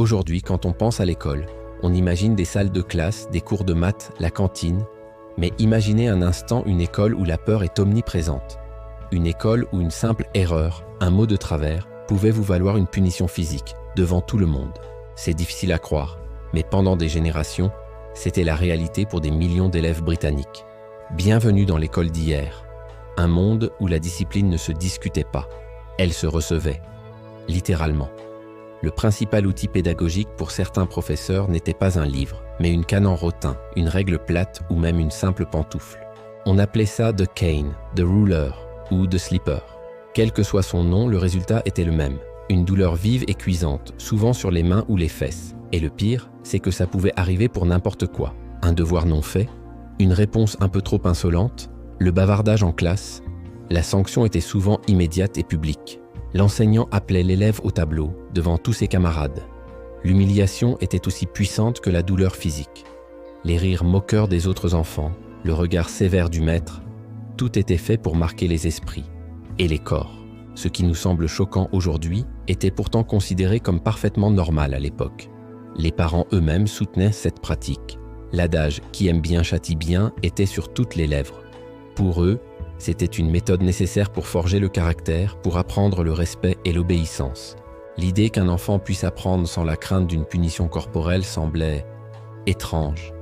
Aujourd'hui, quand on pense à l'école, on imagine des salles de classe, des cours de maths, la cantine, mais imaginez un instant une école où la peur est omniprésente. Une école où une simple erreur, un mot de travers, pouvait vous valoir une punition physique, devant tout le monde. C'est difficile à croire, mais pendant des générations, c'était la réalité pour des millions d'élèves britanniques. Bienvenue dans l'école d'hier, un monde où la discipline ne se discutait pas, elle se recevait, littéralement. Le principal outil pédagogique pour certains professeurs n'était pas un livre, mais une canne en rotin, une règle plate ou même une simple pantoufle. On appelait ça the cane, the ruler ou the slipper. Quel que soit son nom, le résultat était le même. Une douleur vive et cuisante, souvent sur les mains ou les fesses. Et le pire, c'est que ça pouvait arriver pour n'importe quoi. Un devoir non fait, une réponse un peu trop insolente, le bavardage en classe. La sanction était souvent immédiate et publique. L'enseignant appelait l'élève au tableau, devant tous ses camarades. L'humiliation était aussi puissante que la douleur physique. Les rires moqueurs des autres enfants, le regard sévère du maître, tout était fait pour marquer les esprits et les corps. Ce qui nous semble choquant aujourd'hui était pourtant considéré comme parfaitement normal à l'époque. Les parents eux-mêmes soutenaient cette pratique. L'adage « qui aime bien châtie bien » était sur toutes les lèvres. Pour eux, c'était une méthode nécessaire pour forger le caractère, pour apprendre le respect et l'obéissance. L'idée qu'un enfant puisse apprendre sans la crainte d'une punition corporelle semblait étrange.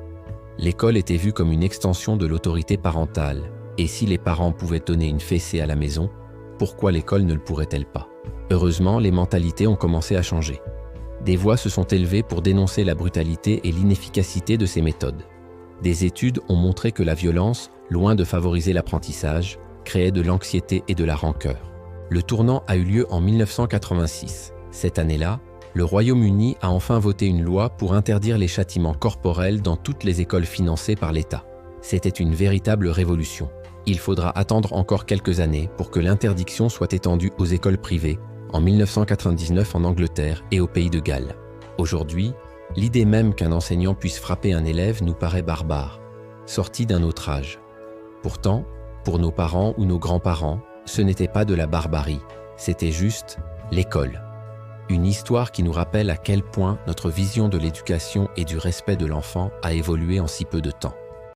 L'école était vue comme une extension de l'autorité parentale, et si les parents pouvaient donner une fessée à la maison, pourquoi l'école ne le pourrait-elle pas? Heureusement, les mentalités ont commencé à changer. Des voix se sont élevées pour dénoncer la brutalité et l'inefficacité de ces méthodes. Des études ont montré que la violence, loin de favoriser l'apprentissage, créait de l'anxiété et de la rancœur. Le tournant a eu lieu en 1986. Cette année-là, le Royaume-Uni a enfin voté une loi pour interdire les châtiments corporels dans toutes les écoles financées par l'État. C'était une véritable révolution. Il faudra attendre encore quelques années pour que l'interdiction soit étendue aux écoles privées, en 1999 en Angleterre et au Pays de Galles. Aujourd'hui, l'idée même qu'un enseignant puisse frapper un élève nous paraît barbare, sortie d'un autre âge. Pourtant, pour nos parents ou nos grands-parents, ce n'était pas de la barbarie, c'était juste l'école. Une histoire qui nous rappelle à quel point notre vision de l'éducation et du respect de l'enfant a évolué en si peu de temps.